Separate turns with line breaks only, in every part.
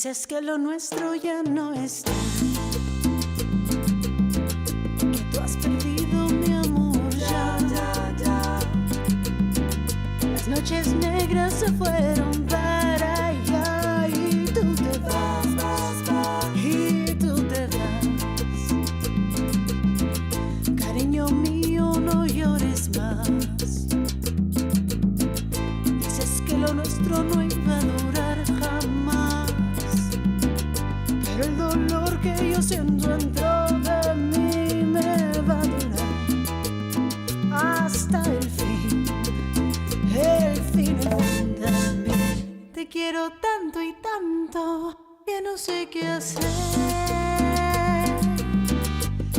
Dices que lo nuestro ya no está, que tú has perdido mi amor ya. Las noches negras se fueron para allá y tú te vas, y tú te vas. Cariño mío, no llores más. Dices que lo nuestro no iba a durar jamás, pero el dolor que yo siento dentro de mí me va a durar hasta el fin de mí. Te quiero tanto y tanto que no sé qué hacer.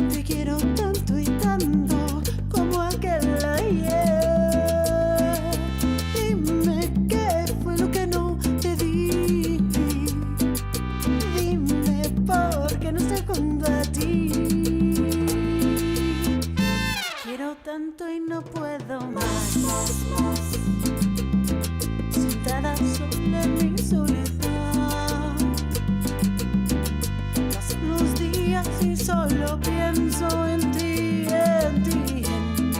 Te quiero tanto y tanto como aquel ayer. Dime qué fue lo que no te di. Dime por qué no estoy junto a ti. Te quiero tanto y no puedo más. Sentada sola en mi soledad. Pasan los días y solo pienso en ti, en ti, en mí.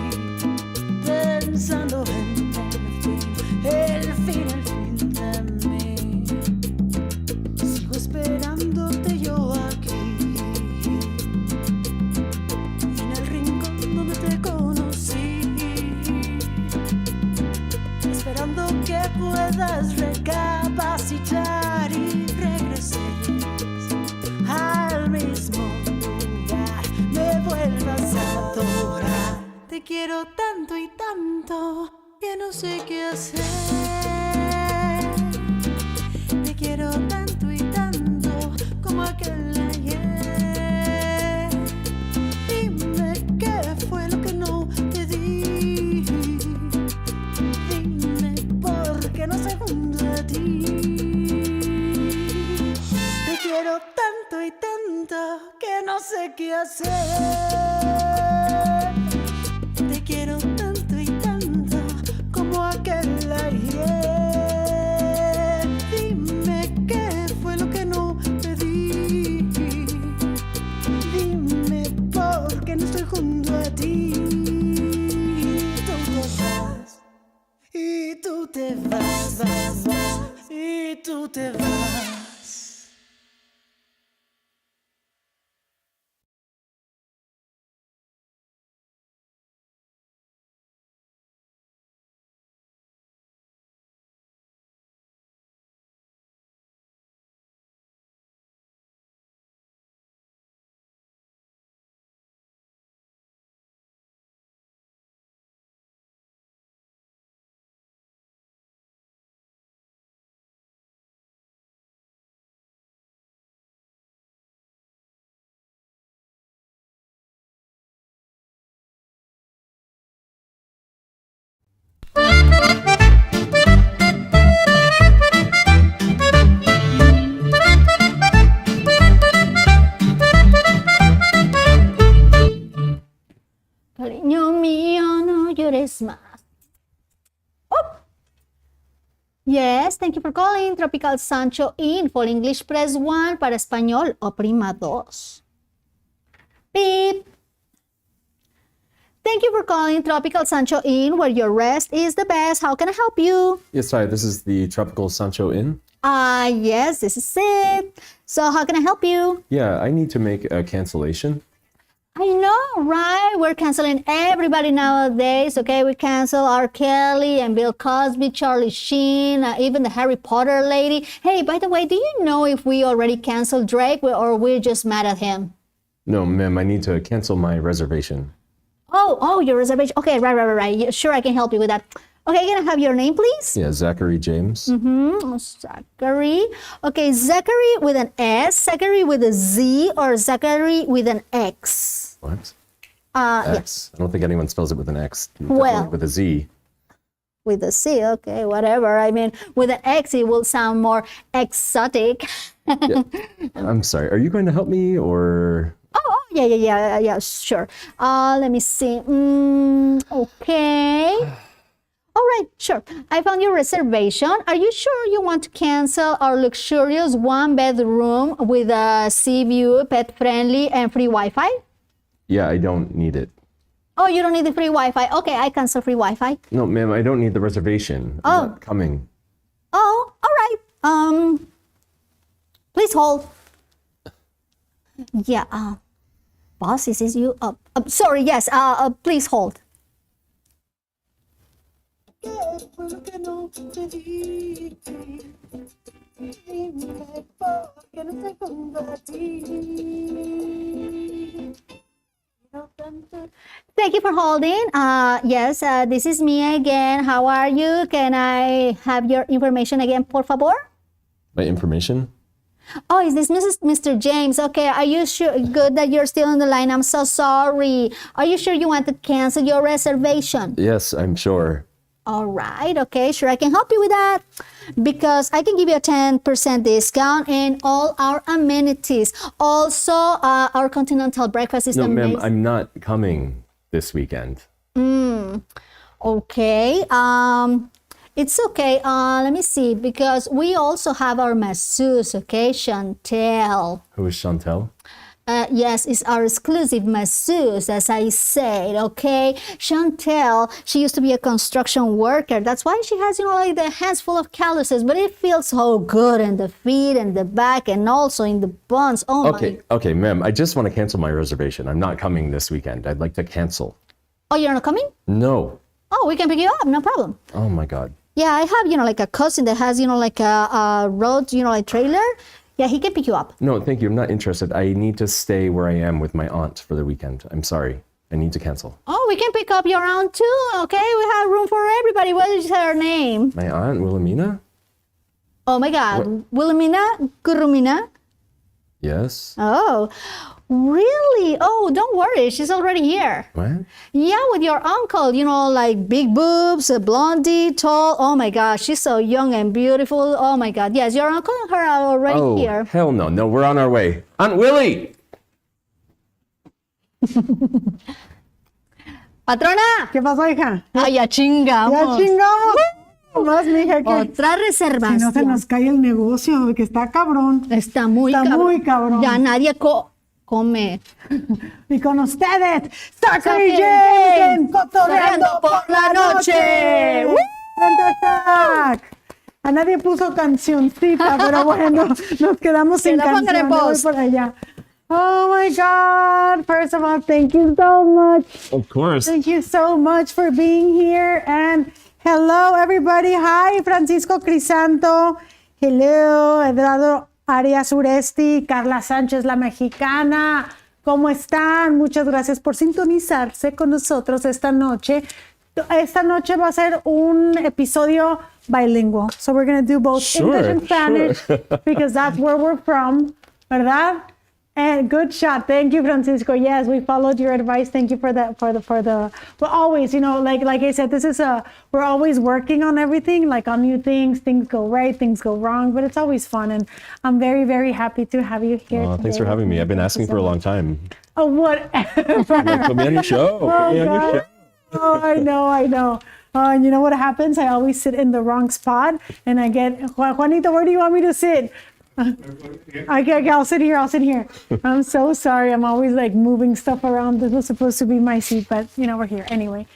Pensando en el fin de mí. Sigo esperándote yo aquí, en el rincón donde te conocí, esperando que puedas recapacitar y regreses al mismo lugar, me vuelvas a adorar. Te quiero tanto y tanto que no sé qué hacer. Te quiero tanto y tanto como aquel ayer. Dime qué fue lo que no te di. Dime por qué no estoy junto a ti. Te quiero tanto y tanto que no sé qué hacer. Te quiero tanto y tanto como aquel ayer. Dime qué fue lo que no te di. Dime por qué no estoy junto a ti. Y tú te vas, y tú te vas. Cariño mío, no llores más. Oh. Yes, thank you for calling Tropical Sancho Inn. For English, press 1. Para español, oprima 2. Beep. Thank you for calling Tropical Sancho Inn, where your rest is the best. How can I help you?
Yes, hi, this is the Tropical Sancho Inn.
Yes, this is it. So how can I help you?
Yeah, I need to make a cancellation.
I know, right? We're canceling everybody nowadays, okay? We cancel R. Kelly and Bill Cosby, Charlie Sheen, even the Harry Potter lady. Hey, by the way, do you know if we already canceled Drake or we're just mad at him?
No, ma'am, I need to cancel my reservation.
Oh, your reservation. Okay, right. Sure, I can help you with that. Okay, can I have your name, please?
Yeah, Zachary James.
Zachary. Okay, Zachary with an S, Zachary with a Z, or Zachary with an X?
What?
Yeah.
X. I don't think anyone spells it with an X.
Well.
Definitely with a Z.
With a C, okay, whatever. I mean, with an X, it will sound more exotic.
Yeah. I'm sorry, are you going to help me or?
Oh, yeah, sure. Let me see. Okay. All right, sure. I found your reservation. Are you sure you want to cancel our luxurious one-bedroom with a sea view, pet-friendly, and free Wi-Fi?
Yeah, I don't need it.
Oh, you don't need the free Wi-Fi. Okay, I cancel free Wi-Fi.
No, ma'am, I don't need the reservation. I'm not coming.
Oh, all right. Please hold. Yeah, boss, is this you? Sorry, yes, please hold. Thank you for holding. Yes, this is me again. How are you? Can I have your information again, por favor?
My information?
Oh, is this Mr. James? Okay, are you sure? Good that you're still on the line. I'm so sorry. Are you sure you want to cancel your reservation?
Yes, I'm sure.
All right, okay, sure, I can help you with that because I can give you a 10% discount in all our amenities. Also, our continental breakfast is
No,
amazing.
ma'am, I'm not coming this weekend.
Okay, it's okay. Let me see, because we also have our masseuse, okay, Chantel.
Who is Chantel?
Yes, it's our exclusive masseuse, as I said, okay? Chantel, she used to be a construction worker. That's why she has, like the hands full of calluses, but it feels so good in the feet and the back and also in the buns. Oh,
Okay, ma'am, I just want to cancel my reservation. I'm not coming this weekend. I'd like to cancel.
Oh, you're not coming?
No.
Oh, we can pick you up, no problem.
Oh my God.
Yeah, I have, like a cousin that has, like a road, like trailer. Yeah, he can pick you up.
No, thank you. I'm not interested. I need to stay where I am with my aunt for the weekend. I'm sorry. I need to cancel.
Oh, we can pick up your aunt too, okay? We have room for everybody. What is her name?
My aunt, Wilhelmina?
Oh my God. Wilhelmina? Gurumina?
Yes.
Oh, really? Oh, don't worry. She's already here.
What?
Yeah, with your uncle, like big boobs, a blondie, tall. Oh my gosh, she's so young and beautiful. Oh my God. Yes, your uncle and her are already here.
Oh, hell no. No, we're on our way. Aunt Willie!
Patrona.
¿Qué pasó, hija?
Ay, ya chingamos.
Ya chingamos. Más, mija, que
Otra reservación.
si no se nos cae el negocio, que está cabrón.
Está muy
Está
cabrón.
muy cabrón.
Ya nadie come.
Y con ustedes, Zachary
Zachary
James en
Cotorreando
Cotorreando
por la noche.
¡Vente, Zach! A nadie puso cancioncita, pero bueno, nos quedamos sin
la pongan en
canción. Yo voy
post.
por allá. Oh my God. First of all, thank you so much.
Of course.
Thank you so much for being here. And hello, everybody. Hi, Francisco Crisanto. Hello, Eduardo Arias Uresti, Carla Sánchez, la mexicana. ¿Cómo están? Muchas gracias por sintonizarse con nosotros esta noche. Esta noche va a ser un episodio bilingual. So we're going to do both English and Spanish because that's where we're from, ¿verdad? And good shot. Thank you, Francisco. Yes, we followed your advice. Thank you for that, but always, like I said, we're always working on everything, like on new things go right, things go wrong, but it's always fun. And I'm very, very happy to have you here.
Oh, thanks for having me. I've been asking for a long time.
Oh, what?
Put me on your show. Put me on your show.
Oh, I know. And you know what happens? I always sit in the wrong spot and I get, Juanito, where do you want me to sit? Okay, I'll sit here. I'm so sorry. I'm always like moving stuff around. This was supposed to be my seat, but we're here anyway.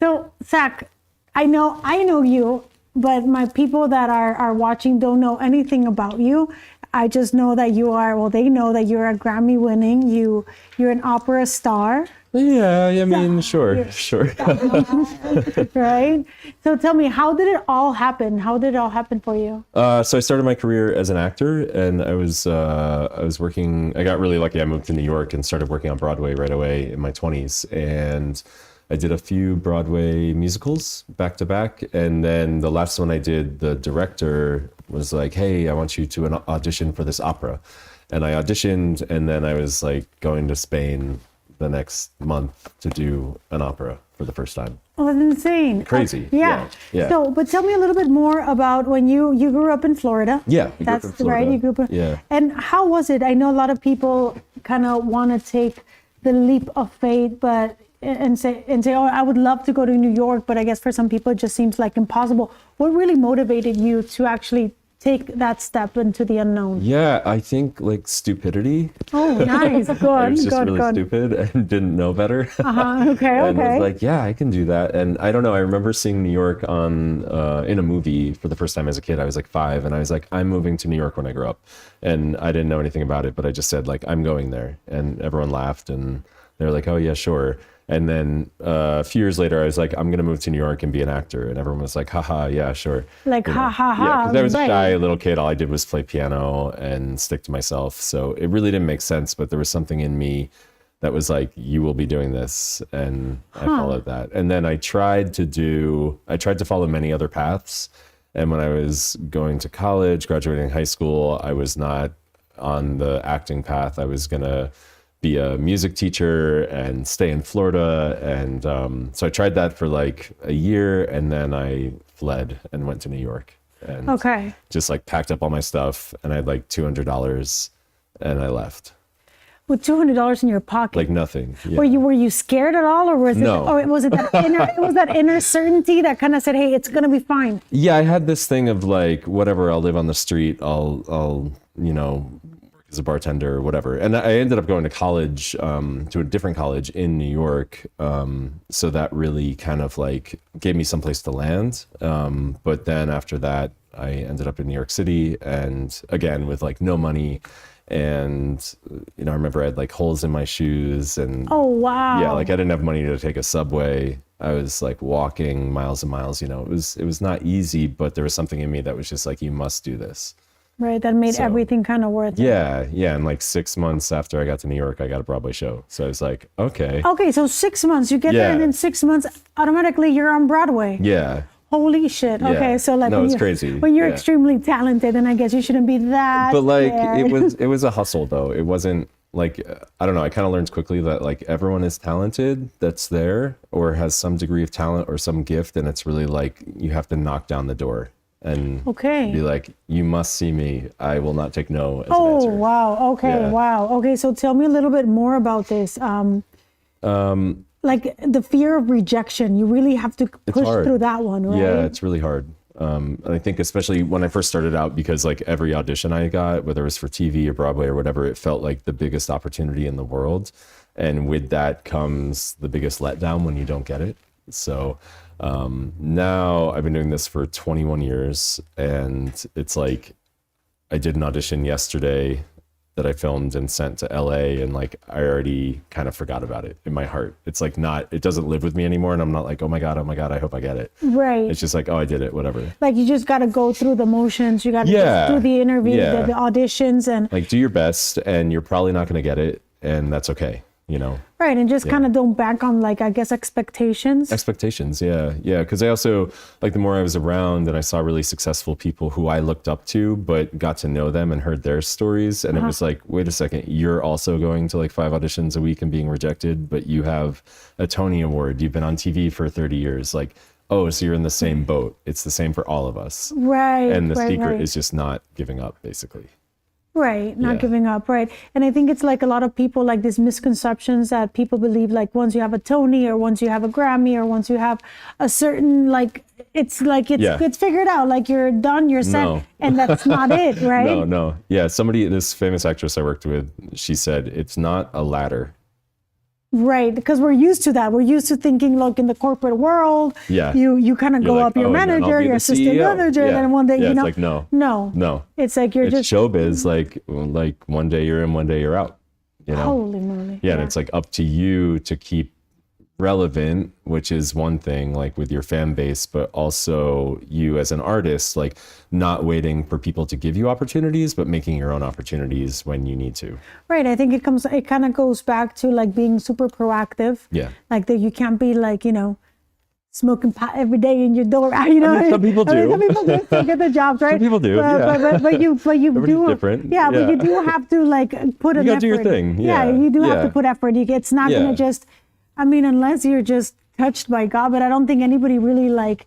So, Zach, I know you, but my people that are watching don't know anything about you. I just know that they know that you're a Grammy-winning. You're an opera star.
Yeah, I mean, sure.
Right? So tell me, how did it all happen? How did it all happen for you?
So I started my career as an actor, and I was working. I got really lucky. I moved to New York and started working on Broadway right away in my 20s, and I did a few Broadway musicals back to back, and then the last one I did, the director was like, "Hey, I want you to audition for this opera," and I auditioned, and then I was like going to Spain the next month to do an opera for the first time.
Oh, that's insane.
Crazy.
Yeah.
Yeah.
So, but tell me a little bit more about when you grew up in Florida.
Yeah, I grew up
That's
in Florida.
right. You grew up in,
Yeah.
And how was it? I know a lot of people kind of want to take the leap of faith, but oh, I would love to go to New York, but I guess for some people it just seems like impossible. What really motivated you to actually take that step into the unknown?
Yeah, I think like stupidity.
Oh, nice. Good.
I was just really
good.
stupid and didn't know better.
Okay.
And I was like, yeah, I can do that. And I don't know, I remember seeing New York on in a movie for the first time as a kid. I was like 5, and I was like, I'm moving to New York when I grow up. And I didn't know anything about it, but I just said like, I'm going there. And everyone laughed, and they were like, oh yeah, sure. And then a few years later, I was like, I'm going to move to New York and be an actor. And everyone was like, haha, yeah, sure.
Like, ha, ha, ha.
Yeah, because I was a
right.
shy little kid. All I did was play piano and stick to myself. So it really didn't make sense. But there was something in me that was like, you will be doing this. And I followed that. And then I tried to follow many other paths. And when I was going to college, graduating high school, I was not on the acting path. I was going to be a music teacher and stay in Florida. And so I tried that for like a year, and then I fled and went to New York. And just like packed up all my stuff, and I had like $200 and I left.
With $200 in your pocket?
Like nothing. Yeah.
Were you scared at all, or was
No.
was it that inner certainty that kind of said, hey, it's gonna be fine?
Yeah, I had this thing of like, whatever, I'll live on the street, I'll work as a bartender or whatever. And I ended up going to college, to a different college in New York. So that really kind of like gave me someplace to land. But then after that, I ended up in New York City, and again, with like no money. And, I remember I had like holes in my shoes, and
oh, wow.
Yeah, like I didn't have money to take a subway. I was like walking miles and miles, it was not easy, but there was something in me that was just like, you must do this.
Right, that made everything kind of worth it.
Yeah. And like 6 months after I got to New York, I got a Broadway show. So I was like, okay.
Okay, so 6 months, you get there, and in 6 months, automatically you're on Broadway.
Yeah.
Holy shit.
Yeah.
Okay, so like,
no, it's crazy.
When you're extremely talented, then I guess you shouldn't be that
But like,
scared.
it was a hustle though. It wasn't like, I don't know, I kind of learned quickly that like everyone is talented that's there, or has some degree of talent or some gift. And it's really like, you have to knock down the door and be like, you must see me. I will not take no as an answer.
Wow. Okay.
Yeah.
Wow. Okay. So tell me a little bit more about this. Like the fear of rejection, you really have to push through that one, right?
Yeah, it's really hard. And I think especially when I first started out, because like every audition I got, whether it was for TV or Broadway or whatever, it felt like the biggest opportunity in the world. And with that comes the biggest letdown when you don't get it. So now I've been doing this for 21 years, and it's like, I did an audition yesterday that I filmed and sent to LA, and like I already kind of forgot about it in my heart. It's like it doesn't live with me anymore, and I'm not like, oh my god, I hope I get it.
Right.
It's just like, oh, I did it, whatever.
Like you just got to go through the motions. You got to go through the interview, the auditions, and
like do your best, and you're probably not going to get it, and that's okay.
Right, and just kind of don't bank on like, I guess, expectations.
Yeah. Because I also, like, the more I was around and I saw really successful people who I looked up to, but got to know them and heard their stories, and it was like, wait a second, you're also going to like 5 auditions a week and being rejected, but you have a Tony Award, you've been on TV for 30 years, like, oh, so you're in the same boat. It's the same for all of us.
Right.
And the secret is just not giving up, basically.
Right, not giving up, right. And I think it's like a lot of people, like these misconceptions that people believe, like once you have a Tony or once you have a Grammy or once you have a certain, like, it's figured out, like you're done, you're set, and that's not it, right?
No. Yeah, this famous actress I worked with, she said, it's not a ladder.
Right, because we're used to that. We're used to thinking, look, in the corporate world, you kind of go
like,
up, your manager, your assistant manager, and then one day,
it's like, no.
It's like it's just
showbiz. Like one day you're in, one day you're out.
Holy moly.
Yeah, and it's like up to you to keep relevant, which is one thing, like with your fan base, but also you as an artist, like not waiting for people to give you opportunities, but making your own opportunities when you need to.
Right. I think it kind of goes back to like being super proactive.
Yeah.
Like that you can't be like, smoking pot every day in your door.
Some people do.
Some people do to get the jobs, right?
Some people do.
But you do
different.
Yeah, but you do have to like put an effort.
You got to do your thing.
Yeah, you do have to put effort. It's not gonna just. Unless you're just touched by God, but I don't think anybody really like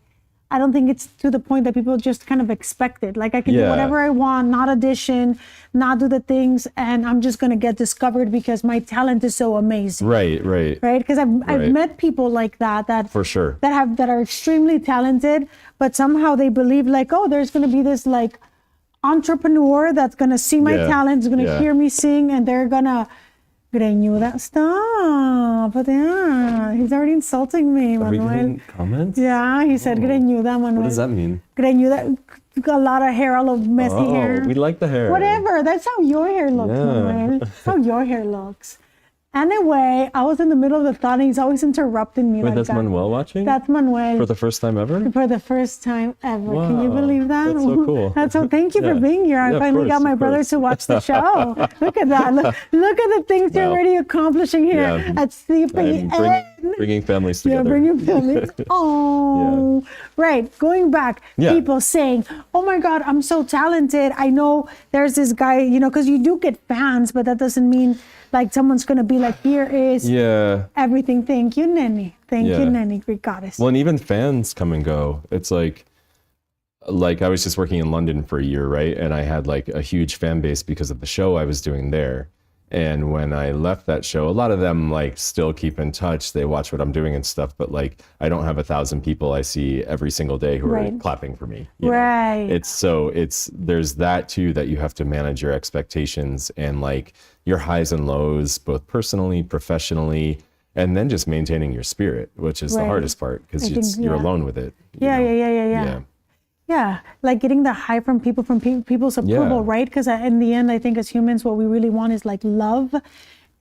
I don't think it's to the point that people just kind of expect it. Like I can do
Yeah.
whatever I want, not audition, not do the things, and I'm just gonna get discovered because my talent is so amazing.
Right.
Because I've
Right.
met people like that
For sure.
that are extremely talented, but somehow they believe like, oh, there's gonna be this like entrepreneur that's gonna see my
Yeah.
talent, is gonna
Yeah.
hear me sing, and they're gonna greñuda. Stop. But yeah, he's already insulting me,
Are we
Manuel.
getting comments?
Yeah, he said greñuda, Manuel.
What does that mean?
Greñuda, a lot of hair, all of messy hair.
We like the hair.
Whatever. That's how your hair looks,
Yeah.
Manuel. That's how your hair looks. Anyway, I was in the middle of the thought and he's always interrupting me.
Wait,
like
that's
that.
Manuel watching?
That's Manuel.
For the first time ever?
For the first time ever. Can you
Wow,
believe that?
that's so cool.
That's so. Thank you for
Yeah.
being here. I
Yeah, of
finally
course,
got my
of
brother
course.
to watch the show. Look at that. Look at the things you're
Wow.
already accomplishing here
Yeah.
at CPN.
Bringing families
Yeah,
together.
bringing families. Oh, right. Going back,
Yeah.
people saying, "Oh my God, I'm so talented." I know there's this guy, because you do get fans, but that doesn't mean like someone's gonna be like, "Here is
Yeah.
everything." Thank you, Nenny. Thank you,
Yeah.
Nenny. Great goddess.
Well, and even fans come and go. It's like I was just working in London for a year, right? And I had like a huge fan base because of the show I was doing there. And when I left that show, a lot of them like still keep in touch. They watch what I'm doing and stuff, but like I don't have 1,000 people I see every single day who
Right.
are clapping for me. you know?
Right.
There's that too, that you have to manage your expectations and like your highs and lows, both personally, professionally, and then just maintaining your spirit, which is the
Right.
hardest part because
I think,
you're
yeah.
alone with it. you
Yeah,
know?
yeah. Yeah, like getting the high from people, people's approval,
Yeah.
right? Because in the end, I think as humans, what we really want is like love,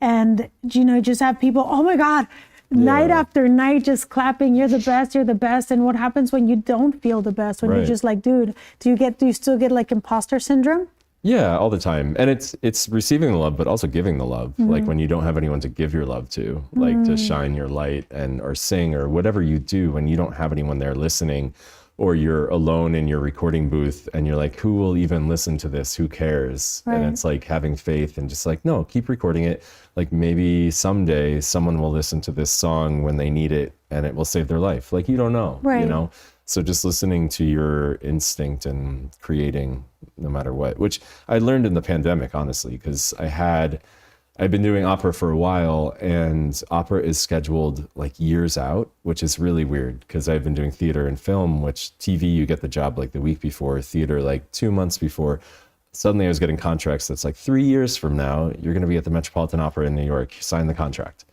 and just have people. Oh my God, night
Yeah.
after night, just clapping. You're the best. You're the best. And what happens when you don't feel the best? When you're
Right.
just like, dude, do you still get like imposter syndrome?
Yeah, all the time. And it's receiving the love, but also giving the love.
Mm-hmm.
Like when you don't have anyone to give your love to, like to shine your light or sing or whatever you do, when you don't have anyone there listening, or you're alone in your recording booth and you're like, who will even listen to this? Who cares?
Right.
And it's like having faith and just like, no, keep recording it. Like maybe someday someone will listen to this song when they need it and it will save their life. Like you don't know,
Right.
So just listening to your instinct and creating no matter what, which I learned in the pandemic, honestly, because I've been doing opera for a while, and opera is scheduled like years out, which is really weird because I've been doing theater and film, which TV, you get the job like the week before, theater like 2 months before. Suddenly I was getting contracts that's like 3 years from now, you're going to be at the Metropolitan Opera in New York, sign the contract.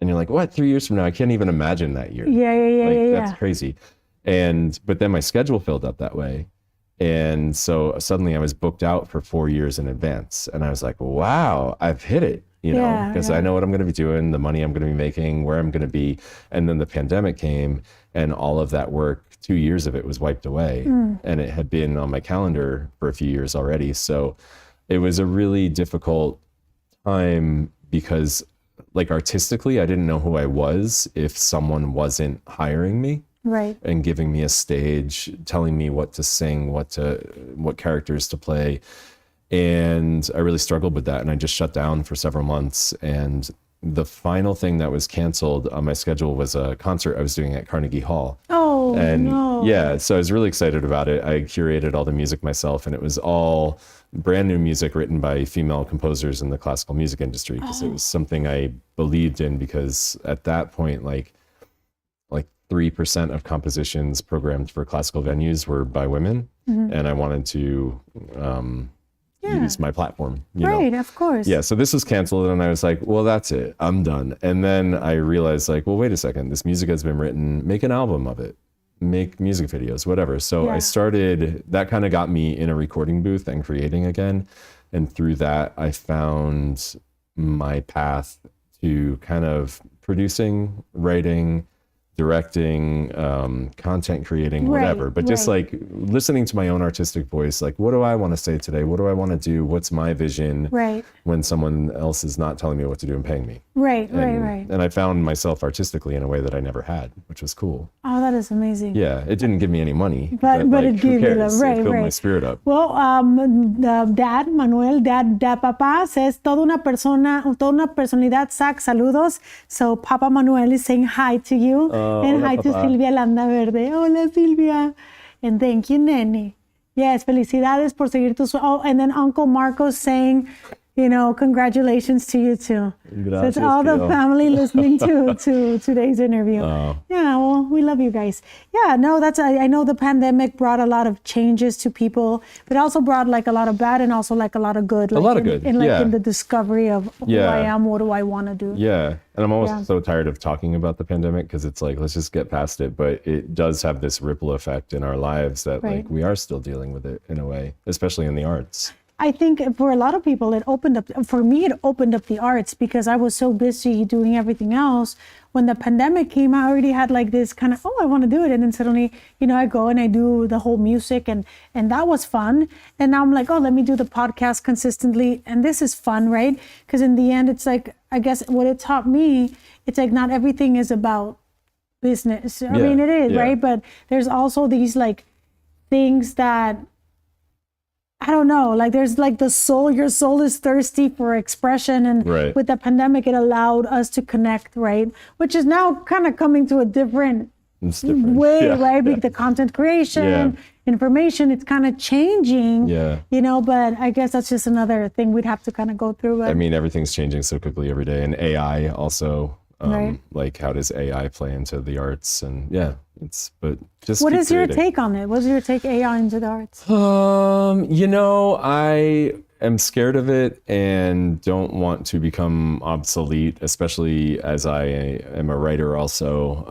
And you're like, what, 3 years from now? I can't even imagine that year.
Yeah.
That's crazy. But then my schedule filled up that way. And so suddenly I was booked out for 4 years in advance. And I was like, wow, I've hit it,
Yeah,
because
yeah.
I know what I'm going to be doing, the money I'm going to be making, where I'm going to be. And then the pandemic came and all of that work, 2 years of it was wiped away. And it had been on my calendar for a few years already. So it was a really difficult time because like artistically, I didn't know who I was if someone wasn't hiring me.
Right.
And giving me a stage, telling me what to sing, what characters to play. And I really struggled with that. And I just shut down for several months. And the final thing that was canceled on my schedule was a concert I was doing at Carnegie Hall.
Oh,
And
no.
yeah, so I was really excited about it. I curated all the music myself, and it was all brand new music written by female composers in the classical music industry, because it was something I believed in, because at that point, like 3% of compositions programmed for classical venues were by women. And I wanted to use my platform. You know?
Right, of course.
Yeah, so this was canceled, and I was like, well, that's it. I'm done. And then I realized, like, well, wait a second. This music has been written. Make an album of it. Make music videos, whatever. So
Yeah.
I started, that kind of got me in a recording booth and creating again. And through that, I found my path to kind of producing, writing, directing, content creating, whatever.
Right,
But just
right.
like listening to my own artistic voice, like, what do I want to say today? What do I want to do? What's my vision
Right.
when someone else is not telling me what to do and paying me?
Right.
And, and I found myself artistically in a way that I never had, which was cool.
Oh, that is amazing.
Yeah, it didn't give me any money,
But
like,
it
who
gave you
cares?
the right,
It filled my
right.
spirit up.
Well, Dad, Manuel, Dad, Papa says toda una personalidad, Zach, saludos. So Papa Manuel is saying hi to you. And
hola,
hi to
papá.
Silvia Landa Verde. Hola, Silvia. And thank you, Nene. Yes, felicidades por seguir tus... Oh, and then Uncle Marco saying, congratulations to you too. So it's
Gracias,
all the
tío.
family listening to today's interview.
Oh.
Yeah, well, we love you guys. Yeah, no, I know the pandemic brought a lot of changes to people, but also brought like a lot of bad and also like a lot of good. Like,
A lot of good,
in
yeah.
the discovery of who
Yeah.
I am, what do I want to do.
Yeah. And I'm almost
Yeah.
so tired of talking about the pandemic because it's like, let's just get past it. But it does have this ripple effect in our lives that
Right.
like we are still dealing with it in a way, especially in the arts.
I think for a lot of people, it opened up the arts because I was so busy doing everything else. When the pandemic came, I already had like this kind of, I want to do it. And then suddenly, I go and I do the whole music and that was fun. And now I'm like, let me do the podcast consistently. And this is fun, right? Because in the end, it's like, I guess what it taught me, it's like not everything is about business. I mean, it is,
yeah.
right? But there's also these like things that, I don't know, like there's like your soul is thirsty for expression. And
Right.
with the pandemic, it allowed us to connect, right? Which is now kind of coming to a different
It's different.
way,
Yeah.
right? Because the content creation,
Yeah.
information, it's kind of changing,
Yeah.
but I guess that's just another thing we'd have to kind of go through. But
I mean, everything's changing so quickly every day. And AI also,
Right.
like how does AI play into the arts? And but just
what
keep
is your
creating.
take on it? What's your take AI into the arts?
I am scared of it and don't want to become obsolete, especially as I am a writer also.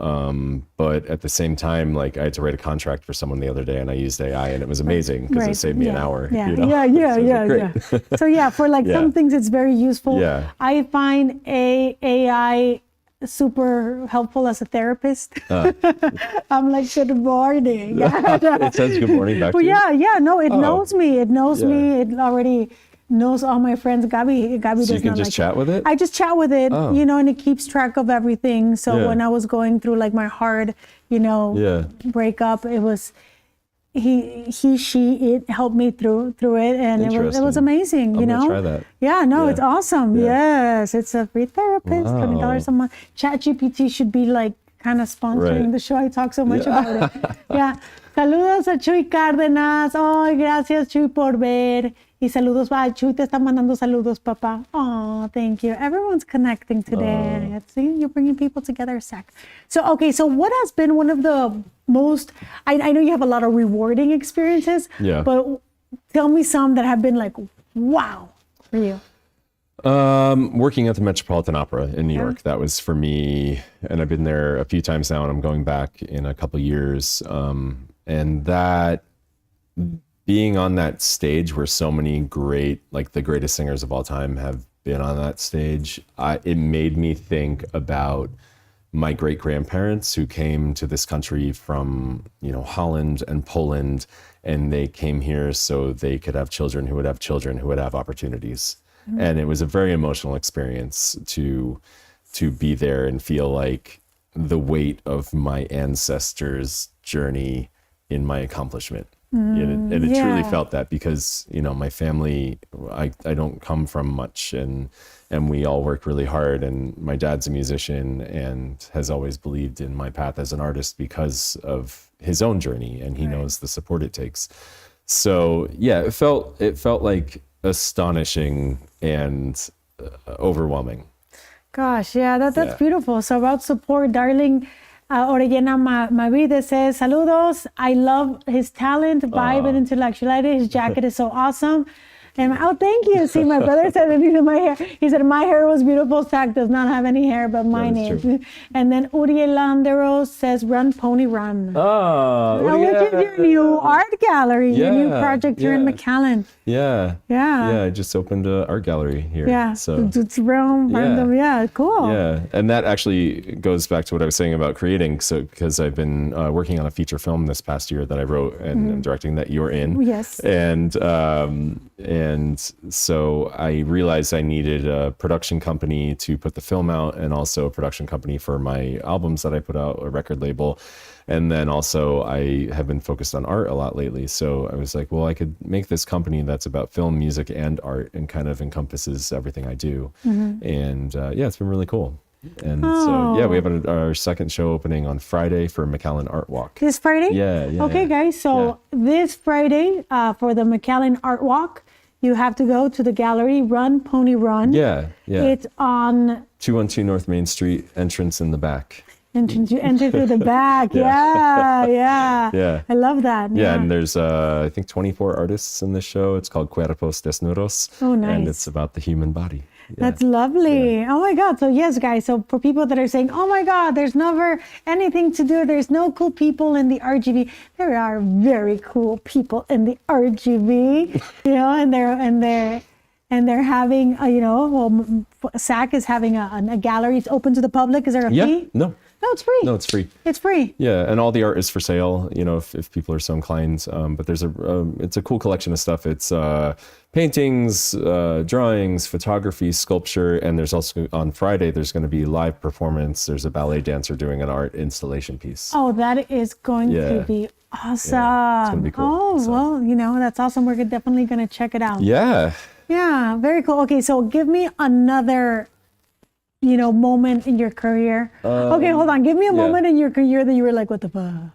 But at the same time, like I had to write a contract for someone the other day and I used AI and it was amazing because
Right.
it saved me an
Yeah.
hour.
Yeah,
you know?
yeah,
So it was
yeah.
great.
So yeah, for like
Yeah.
some things, it's very useful.
Yeah.
I find AI super helpful as a therapist. I'm like, good morning.
It says good morning back
Well,
to you.
yeah, no, it knows me. It knows
Yeah.
me. It already knows all my friends. Gabi
So
does
you can
not
just
like
chat with it?
I just chat with it,
Oh.
and it keeps track of everything. So
Yeah.
when I was going through like my hard,
Yeah.
breakup, it was it helped me through it, and it was
Interesting.
amazing.
I'm gonna try that.
Yeah, no,
Yeah.
it's awesome.
Yeah.
Yes, it's a free therapist, $20 a month. ChatGPT should be like kind of sponsoring
Right.
the show. I talk so much about it. Yeah. Saludos a Chuy Cárdenas. Oh, gracias Chuy por ver. Y saludos. Chuy te está mandando saludos, papá. Oh, thank you. Everyone's connecting today. See, you're bringing people together, Zach. So what has been one of the most, I know you have a lot of rewarding experiences,
Yeah.
but tell me some that have been like, wow, for you.
Working at the Metropolitan Opera in New York, that was for me, and I've been there a few times now, and I'm going back in a couple years. And that being on that stage where so many the greatest singers of all time have been on that stage, it made me think about my great grandparents who came to this country from, Holland and Poland, and they came here so they could have children who would have children who would have opportunities. And it was a very emotional experience to be there and feel like the weight of my ancestors' journey in my accomplishment. And it truly felt that because, my family, I don't come from much and we all work really hard, and my dad's a musician and has always believed in my path as an artist because of his own journey, and he knows the support it takes. So yeah, it felt like astonishing and overwhelming.
Gosh, yeah, that's beautiful. So about support, darling, Orellana Mavide says, saludos. I love his talent, vibe, and intellectuality. His jacket is so awesome. And thank you. See, my brother said that my hair. He said my hair was beautiful. Zach does not have any hair, but mine is.
true.
And then Uriel Landeros says, "Run, pony, run."
Oh,
Which is your new art gallery, your new
Yeah,
project here in
yeah.
McAllen.
Yeah.
Yeah.
Yeah, I just opened an art gallery here.
Yeah.
So
It's random. Yeah, cool.
yeah, and that actually goes back to what I was saying about creating. So because I've been working on a feature film this past year that I wrote and I'm directing that you're in.
Yes.
And so I realized I needed a production company to put the film out, and also a production company for my albums that I put out, a record label. And then also I have been focused on art a lot lately. So I was like, well, I could make this company that's about film, music, and art, and kind of encompasses everything I do. And it's been really cool. And so, yeah, we have our second show opening on Friday for McAllen Art Walk.
This Friday?
Yeah.
Okay, guys. So this Friday for the McAllen Art Walk, you have to go to the gallery, Run Pony Run.
Yeah.
It's on
212 North Main Street, entrance in the back.
You enter through the back. Yeah. I love that.
Yeah, and there's I think 24 artists in this show. It's called Cuerpos Desnudos.
Oh, nice.
And it's about the human body. Yeah.
That's lovely. Oh my God. So yes, guys. So for people that are saying, oh my God, there's never anything to do. There's no cool people in the RGV. There are very cool people in the RGV, and they're having, SAC is having a gallery. It's open to the public. Is there a fee?
No,
it's free.
No, it's free.
It's free.
Yeah, and all the art is for sale, if people are so inclined. But there's it's a cool collection of stuff. It's paintings, drawings, photography, sculpture, and there's also, on Friday, there's going to be live performance. There's a ballet dancer doing an art installation piece.
Oh, that is going to be awesome.
Yeah, it's going to be cool.
Oh, well, that's awesome. We're definitely going to check it out.
Yeah.
Yeah, very cool. Okay, so give me another, moment in your career. Okay, hold on. Give me a moment in your career that you were like, what the fuck?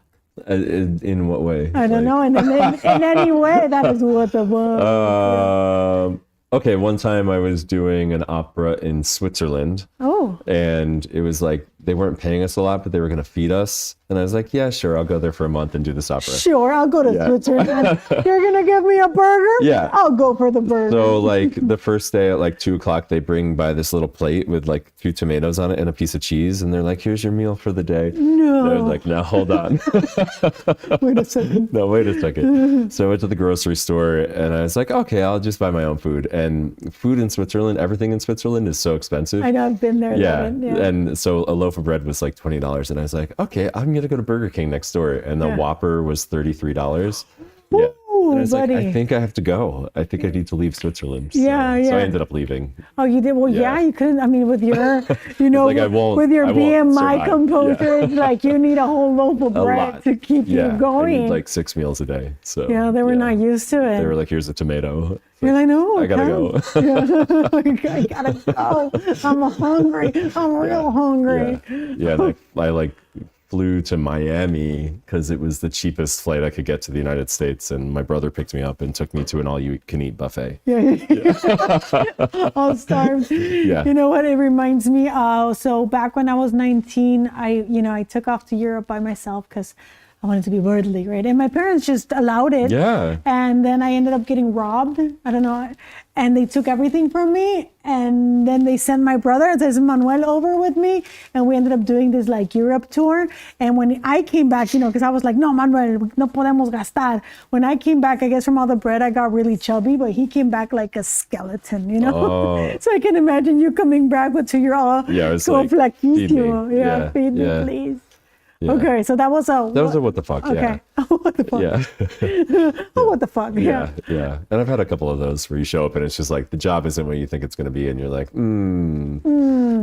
In what way?
I don't know. In any way, that is what the fuck.
Okay, one time I was doing an opera in Switzerland.
Oh.
And it was like, they weren't paying us a lot, but they were going to feed us. And I was like, yeah, sure, I'll go there for a month and do this opera.
Sure, I'll go to Switzerland. You're going to give me a burger?
Yeah.
I'll go for the burger.
So like the first day at like 2:00, they bring by this little plate with like 2 tomatoes on it and a piece of cheese. And they're like, here's your meal for the day.
No.
And I was like, now hold on.
Wait a second.
No, wait a second. So I went to the grocery store and I was like, okay, I'll just buy my own food. And food in Switzerland, everything in Switzerland is so expensive.
I know, I've been there.
Yeah. And so a loaf of bread was like $20. And I was like, okay, I'm going to go to Burger King next door. And the Whopper was $33. Yeah. And I was
buddy.
like, I think I have to go. I think I need to leave Switzerland. So,
So
I ended up leaving.
Oh, you did? Well, you couldn't. I mean, with your,
like,
with your
I won't
BMI
survive.
composure, it's like you need a whole loaf of
A
bread
lot.
to keep you
I
going.
need like 6 meals a day. So
They were not used to it.
They were like, here's a tomato.
You're like, no,
I gotta go.
I gotta go. I'm hungry. I'm real hungry.
Yeah. And I like flew to Miami because it was the cheapest flight I could get to the United States. And my brother picked me up and took me to an all-you-can-eat buffet.
All starved.
Yeah.
You know what? It reminds me. So back when I was 19, I took off to Europe by myself because I wanted to be worldly, right? And my parents just allowed it.
Yeah.
And then I ended up getting robbed. I don't know. And they took everything from me. And then they sent my brother, there's Manuel, over with me. And we ended up doing this like Europe tour. And when I came back, because I was like, no, Manuel, no podemos gastar. When I came back, I guess from all the bread, I got really chubby, but he came back like a skeleton,
Oh.
So I can imagine you coming back with you're all
it's
so
like,
flaquito.
feed me.
Feed me, please.
Yeah.
Okay, so that was a
what the fuck,
okay. What the fuck?
Yeah.
What the fuck?
Yeah. And I've had a couple of those where you show up and it's just like the job isn't what you think it's going to be, and you're like,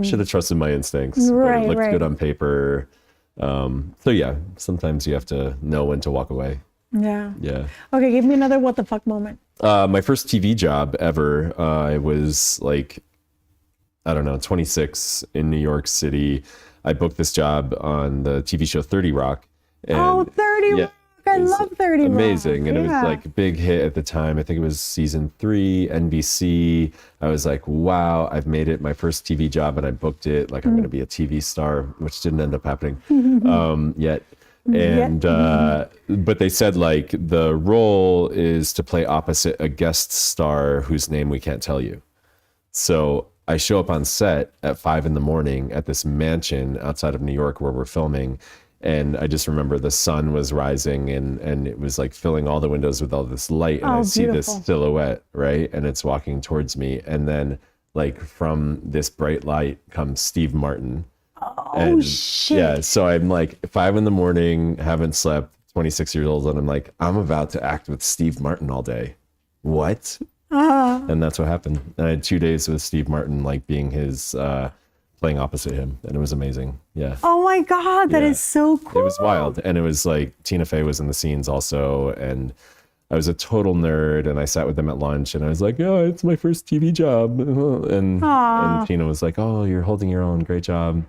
should have trusted my instincts.
Right,
but it looked
right.
good on paper. So yeah, sometimes you have to know when to walk away.
Yeah.
Yeah.
Okay, give me another what the fuck moment.
My first TV job ever, I was like, I don't know, 26 in New York City. I booked this job on the TV show 30 Rock. And
30 Rock. I love 30 Rock.
Amazing. And it was like a big hit at the time. I think it was season 3, NBC. I was like, wow, I've made it. My first TV job, and I booked it. Like, I'm going to be a TV star, which didn't end up happening yet. And but they said like the role is to play opposite a guest star whose name we can't tell you. So I show up on set at 5 a.m. at this mansion outside of New York where we're filming. And I just remember the sun was rising and it was like filling all the windows with all this light. And I see this silhouette, right? And it's walking towards me. And then like from this bright light comes Steve Martin.
Oh, shit.
Yeah. So I'm like 5 a.m, haven't slept, 26 years old. And I'm like, I'm about to act with Steve Martin all day. What? And that's what happened. And I had 2 days with Steve Martin, like being his, playing opposite him. And it was amazing. Yeah.
Oh my God, that is so cool.
It was wild. And it was like Tina Fey was in the scenes also. And I was a total nerd, and I sat with them at lunch, and I was like, "Oh, it's my first TV job," and Tina was like, "Oh, you're holding your own, great job."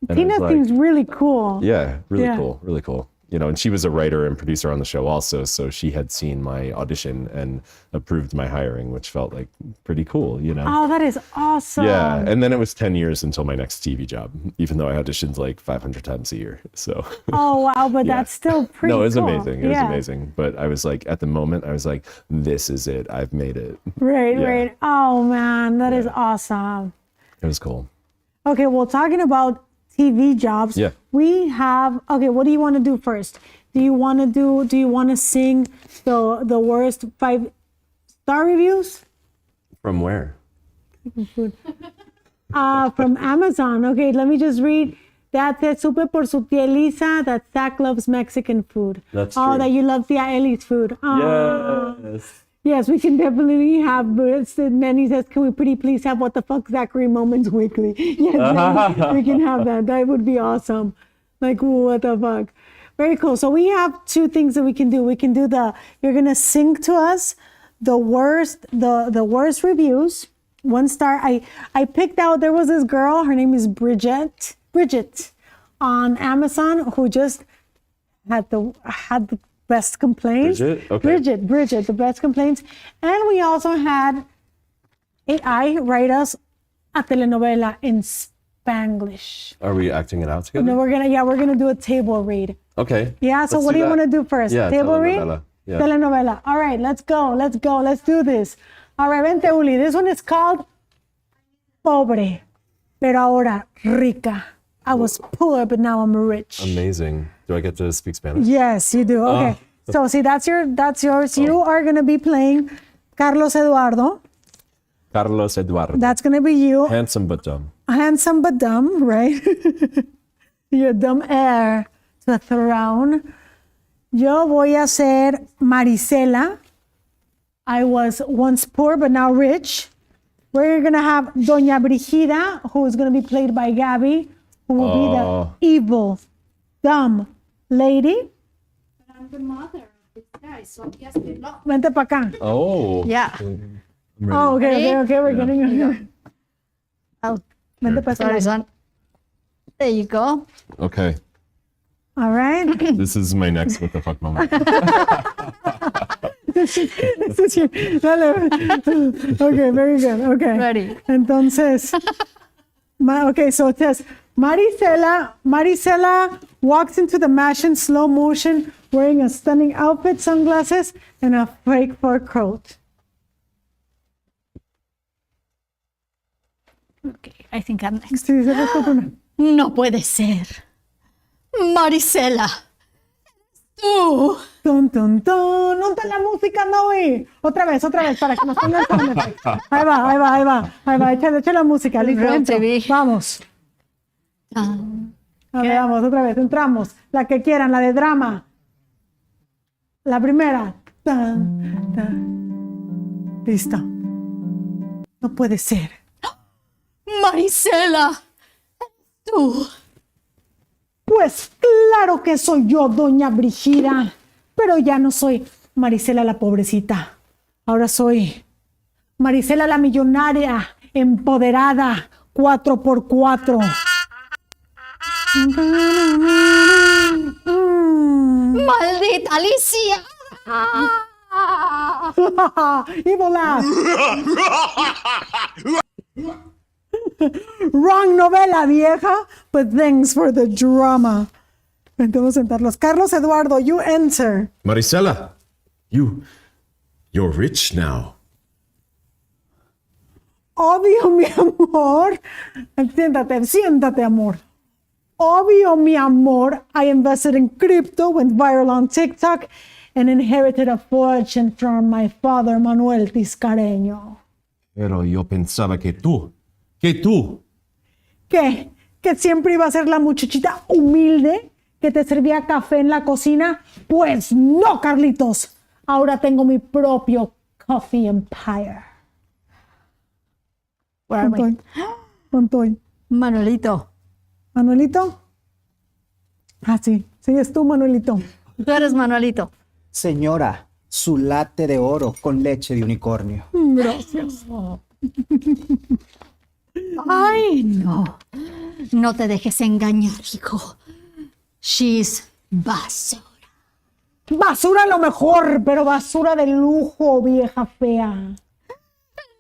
And
Tina
I was like,
seems really cool.
yeah, really
Yeah.
cool, really cool. You know, and she was a writer and producer on the show also, so she had seen my audition and approved my hiring, which felt like pretty cool, you know.
Oh, that is awesome.
Yeah, and then it was 10 years until my next TV job, even though I auditioned like 500 times a year. So
Oh, wow, but
Yeah.
that's still pretty
no, it was
cool.
amazing. It
Yeah.
was amazing. But I was like, at the moment, I was like, this is it. I've made it.
Right,
Yeah.
right. Oh, man, that is awesome.
It was cool.
Okay, well, talking about TV jobs,
Yeah.
we have, okay, what do you want to do first? Do you want to sing the worst 5-star reviews?
From where?
From Amazon. Okay, let me just read. That says, Supe por su tía Elisa that Zach loves Mexican food.
That's
Oh,
true.
that you love tía Eli's food. Oh.
Yes.
Yes, we can definitely have. And then he says, can we pretty please have what the fuck Zachary moments weekly? Yes, then we can have that. That would be awesome. Like, what the fuck? Very cool. So we have 2 things that we can do. We can do you're going to sing to us the worst reviews. 1 star. I picked out, there was this girl, her name is Bridget on Amazon, who just had the best complaints.
Bridget? Okay.
Bridget, the best complaints. And we also had AI write us a telenovela in Spanglish.
Are we acting it out together?
No, we're gonna do a table read.
Okay.
Yeah, so
Let's
what do you
that.
want to do first?
Yeah,
Table read?
telenovela. Yeah.
Telenovela. All right, let's go. Let's do this. All right, vente, Uli. This one is called Pobre, pero ahora rica. I was poor, but now I'm rich.
Amazing. Do I get to speak Spanish?
Yes, you do. Okay. So see, that's yours. You are gonna be playing Carlos Eduardo.
Carlos Eduardo.
That's gonna be you.
Handsome but dumb.
Handsome but dumb, right? You're dumb heir to the throne. Yo voy a ser Marisela. I was once poor but now rich. We're gonna have Doña Brigida, who is gonna be played by Gabby, who will be the evil, dumb lady.
I'm the mother of this guy, so yes, we love.
Vente pa' acá.
Oh.
Yeah.
Oh, okay, we're getting.
Oh,
Vente pa'
sorry,
acá.
son. There you go.
Okay.
All right.
This is my next what the fuck moment.
Dale. Okay, very good. Okay.
Ready.
Entonces, okay, so it says, Marisela walks into the mash in slow motion, wearing a stunning outfit, sunglasses, and a fake fur coat.
Okay, I think I'm next.
Sí, se puso primero.
No puede ser. Marisela. Tú.
Tun, tun, tun. ¿Dónde está la música, Noé? Otra vez, para que nos ponga el sound effect. Ahí va. Echa la música. Listo,
Real
entro.
TV.
Vamos. A ver, vamos, otra vez, entramos. La que quieran, la de drama. La primera. Tan, tan. Listo. No puede ser.
Marisela. Tú.
Pues claro que soy yo, doña Brigida. Pero ya no soy Marisela la pobrecita. Ahora soy Marisela la millonaria, empoderada, 4x4.
Maldita Alicia.
Evil laugh. Wrong novela, vieja, but thanks for the drama. Vamos a sentarlos. Carlos Eduardo, you enter.
Marisela, you're rich now.
Obvio, mi amor. Siéntate, amor. Obvio, mi amor. I invested in crypto, went viral on TikTok, and inherited a fortune from my father, Manuel Tiscareño.
Pero yo pensaba que tú.
¿Qué? ¿Que siempre iba a ser la muchachita humilde que te servía café en la cocina? Pues no, Carlitos. Ahora tengo mi propio coffee empire.
Where am I?
Montoy.
Manuelito.
¿Manuelito? Ah, sí. Sigues tú, Manuelito.
Tú eres Manuelito.
Señora, su latte de oro con leche de unicornio.
Gracias.
Ay, no. No te dejes engañar, hijo. She's basura.
Basura a lo mejor, pero basura de lujo, vieja fea.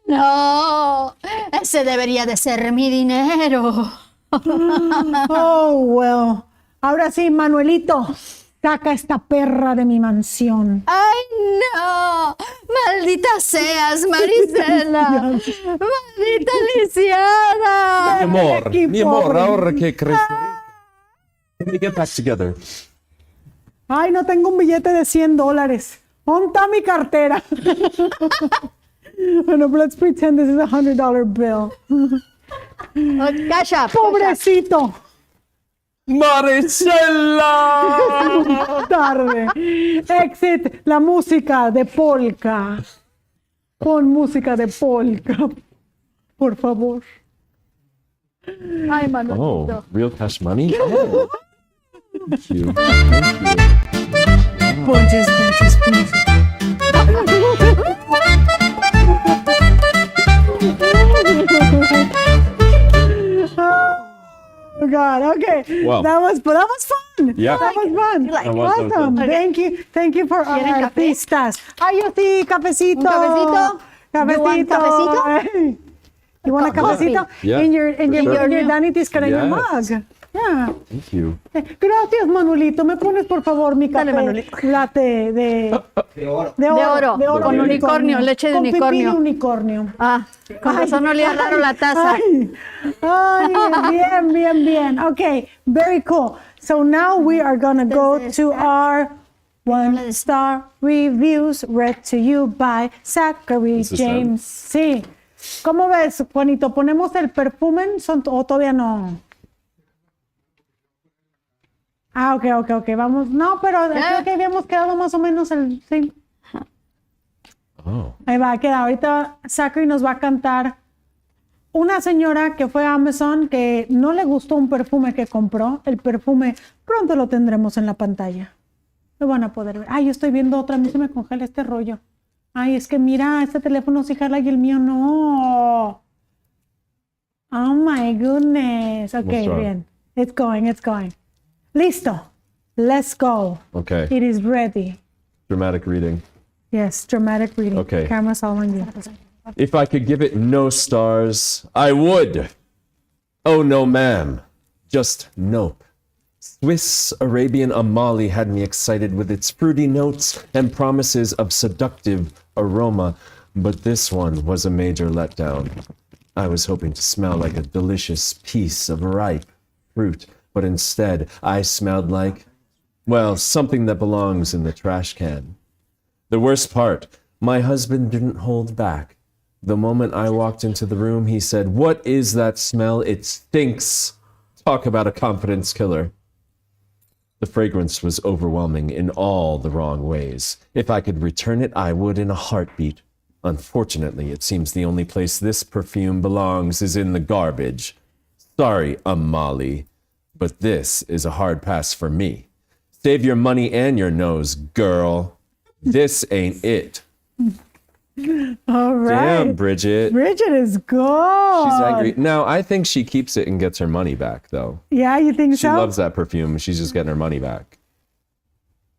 No, ese debería de ser mi dinero.
Oh, well. Ahora sí, Manuelito, saca esta perra de mi mansión.
¡Ay, no! ¡Maldita seas, Marisela! ¡Maldita lisiada!
Mi amor, ahora que crees. Can we get back together?
Ay, no tengo un billete de $100. ¿Dónde está mi cartera? Bueno, let's pretend this is a $100 bill.
Oh, cash up.
Pobrecito.
Marisela!
Tarde. Exit la música de polka. Pon música de polka, por favor.
Ay, Manuelito.
Oh, real cash money? Oh. Thank you.
Punches, punches, punches. Oh God, okay.
Wow.
That was fun.
Yeah.
That was fun.
That was
Awesome.
good.
Thank you for our
¿Quieren café?
artistas. Ay, yo sí, cafecito.
¿Un cafecito?
Cafecito.
You want cafecito?
You want a
Coffee.
cafecito?
Yeah,
In your
for sure.
Danny Tiscara, in your
Yes.
mug. Yeah.
Thank you.
Gracias, Manuelito. ¿Me pones, por favor, mi café?
Dale, Manuelito.
Latte
De oro.
de oro.
De oro, con unicornio, leche de
con pipí
unicornio.
de unicornio.
Ah, con razón olía raro la taza.
Ay, bien. Okay, very cool. So now we are gonna go to our 1-star reviews read to you by Zachary
This is
James. Sí. ¿Cómo ves, Juanito? ¿Ponemos el perfume o todavía no? Ah, ok. Vamos. No, pero creo que habíamos quedado más o menos sí.
Oh.
Ahí va a quedar. Ahorita Zachary nos va a cantar una señora que fue a Amazon que no le gustó un perfume que compró. El perfume pronto lo tendremos en la pantalla. Lo van a poder ver. Ay, yo estoy viendo otra. A mí se me congela este rollo. Ay, es que mira, este teléfono sí jala y el mío no. Oh my goodness. Ok,
What's wrong?
bien. It's going. Listo. Let's go.
Okay.
It is ready.
Dramatic reading.
Yes, dramatic reading.
Okay.
Camera's all on you.
If I could give it no stars, I would. Oh, no, ma'am. Just nope. Swiss Arabian Amali had me excited with its fruity notes and promises of seductive aroma, but this one was a major letdown. I was hoping to smell like a delicious piece of ripe fruit, but instead I smelled like, well, something that belongs in the trash can. The worst part, my husband didn't hold back. The moment I walked into the room, he said, "What is that smell? It stinks." Talk about a confidence killer. The fragrance was overwhelming in all the wrong ways. If I could return it, I would in a heartbeat. Unfortunately, it seems the only place this perfume belongs is in the garbage. Sorry, Amali, but this is a hard pass for me. Save your money and your nose, girl. This ain't it.
All right.
Damn, Bridget.
Bridget is good.
She's angry. Now, I think she keeps it and gets her money back, though.
Yeah, you think
She
so?
loves that perfume. She's just getting her money back.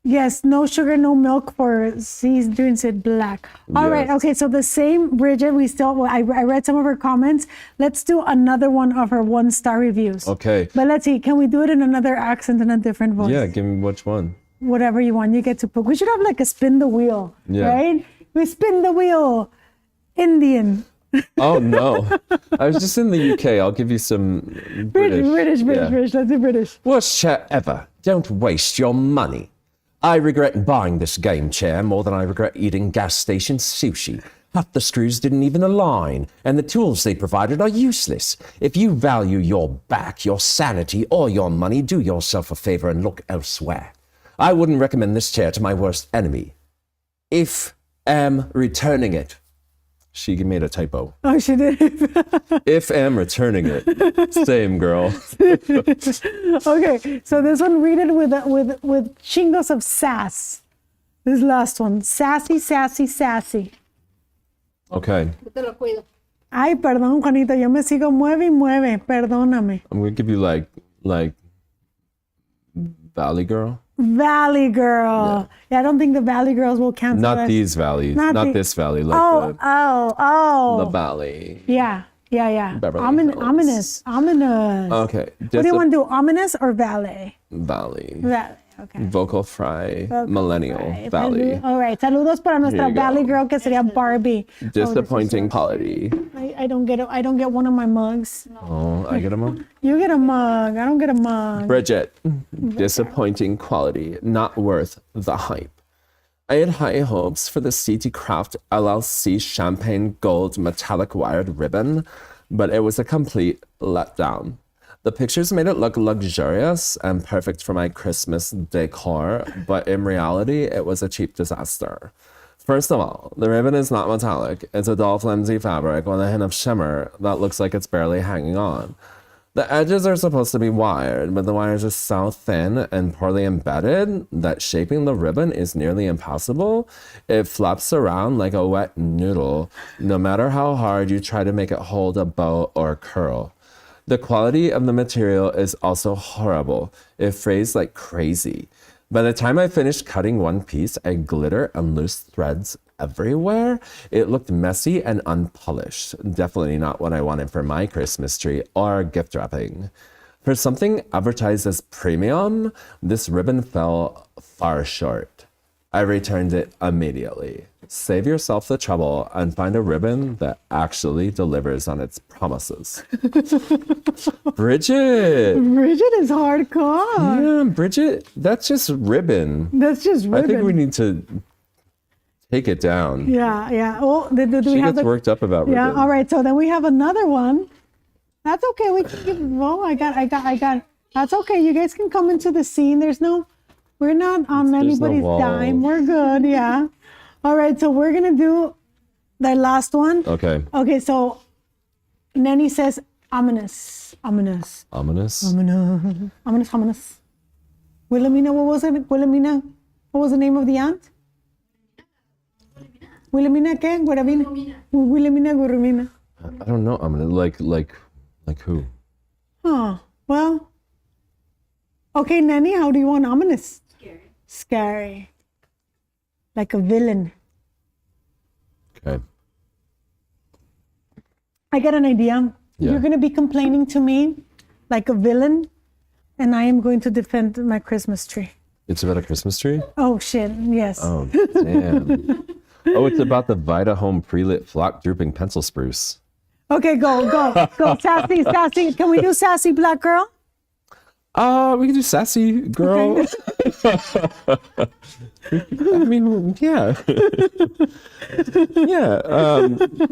Yes, no sugar, no milk for C's drinks it black. All right,
Yes.
okay, so the same Bridget, I read some of her comments. Let's do another one of her 1-star reviews.
Okay.
But let's see, can we do it in another accent and a different voice?
Yeah, give me which one.
Whatever you want, you get to pick. We should have like a spin the wheel,
Yeah.
right? We spin the wheel, Indian.
Oh, no. I was just in the UK. I'll give you some British.
British.
Yeah.
Let's do British.
Worst chair ever. Don't waste your money. I regret buying this game chair more than I regret eating gas station sushi. Half the screws didn't even align, and the tools they provided are useless. If you value your back, your sanity, or your money, do yourself a favor and look elsewhere. I wouldn't recommend this chair to my worst enemy. If am returning it.
She made a typo.
Oh, she did.
If am returning it. Same, girl.
Okay, so this one, read it with chingos of sass. This last one. Sassy, sassy, sassy.
Okay.
Yo te lo cuido.
Ay, perdón, Juanito. Yo me sigo mueve y mueve. Perdóname.
I'm gonna give you like Valley Girl.
Valley Girl. Yeah, I don't think the Valley Girls will cancel
Not
us.
these valleys.
Not
Not
the-
this valley. Like
Oh.
the valley.
Yeah.
Beverly
Ominous. Ominous.
Okay.
What do you want to do? Ominous or valet?
Valley.
Valet. Okay.
Vocal fry. Millennial. Valley.
All right. Saludos para nuestra
Here you go.
Valley Girl que sería Barbie.
Disappointing quality.
I don't get one of my mugs.
Oh, I get them all.
You get a mug. I don't get a mug.
Bridget. Disappointing quality. Not worth the hype. I had high hopes for the CT Craft LLC champagne gold metallic wired ribbon, but it was a complete letdown. The pictures made it look luxurious and perfect for my Christmas decor, but in reality, it was a cheap disaster. First of all, the ribbon is not metallic. It's a dull, flimsy fabric with a hint of shimmer that looks like it's barely hanging on. The edges are supposed to be wired, but the wires are so thin and poorly embedded that shaping the ribbon is nearly impossible. It flops around like a wet noodle, no matter how hard you try to make it hold a bow or curl. The quality of the material is also horrible. It frays like crazy. By the time I finished cutting one piece, I had glitter and loose threads everywhere. It looked messy and unpolished. Definitely not what I wanted for my Christmas tree or gift wrapping. For something advertised as premium, this ribbon fell far short. I returned it immediately. Save yourself the trouble and find a ribbon that actually delivers on its promises. Bridget!
Bridget is hardcore.
Yeah, Bridget, that's just ribbon.
That's just ribbon.
I think we need to take it down.
Yeah. Oh, do
She
we have
gets worked up about ribbon.
Yeah. All right. So then we have another one. That's okay. We can give. Oh, I got. That's okay. You guys can come into the scene. We're not on
There's no
anybody's
wall.
dime. We're good. Yeah. All right. So we're gonna do the last one.
Okay.
Okay. So Nenny says ominous.
Ominous?
Wilhelmina, what was it? Wilhelmina, what was the name of the aunt? Wilhelmina, ¿qué? Guaravina. Wilhelmina Gurumina.
I don't know. Ominous. Like who?
Oh, well. Okay, Nanny, how do you want ominous? Scary. Like a villain.
Okay.
I got an idea.
Yeah.
You're going to be complaining to me like a villain, and I am going to defend my Christmas tree.
It's about a Christmas tree?
Oh, shit. Yes.
Oh, damn. Oh, it's about the Vita Home pre-lit flock drooping pencil spruce.
Okay, go. Sassy. Can we do sassy black girl?
We can do sassy girl. I mean, yeah. Yeah.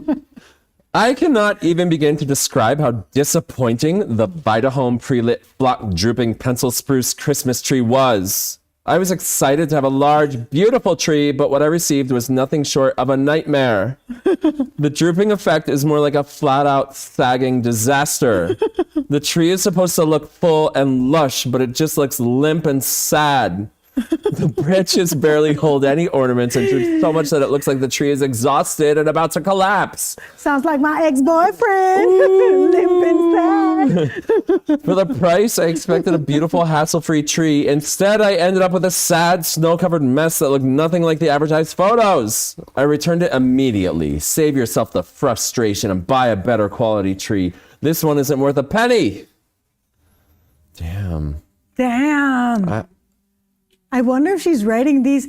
I cannot even begin to describe how disappointing the Vita Home pre-lit flock drooping pencil spruce Christmas tree was. I was excited to have a large, beautiful tree, but what I received was nothing short of a nightmare. The drooping effect is more like a flat-out sagging disaster. The tree is supposed to look full and lush, but it just looks limp and sad. The branches barely hold any ornaments and droop so much that it looks like the tree is exhausted and about to collapse.
Sounds like my ex-boyfriend. Limp and sad.
For the price, I expected a beautiful, hassle-free tree. Instead, I ended up with a sad, snow-covered mess that looked nothing like the advertised photos. I returned it immediately. Save yourself the frustration and buy a better quality tree. This one isn't worth a penny. Damn.
I wonder if she's writing these.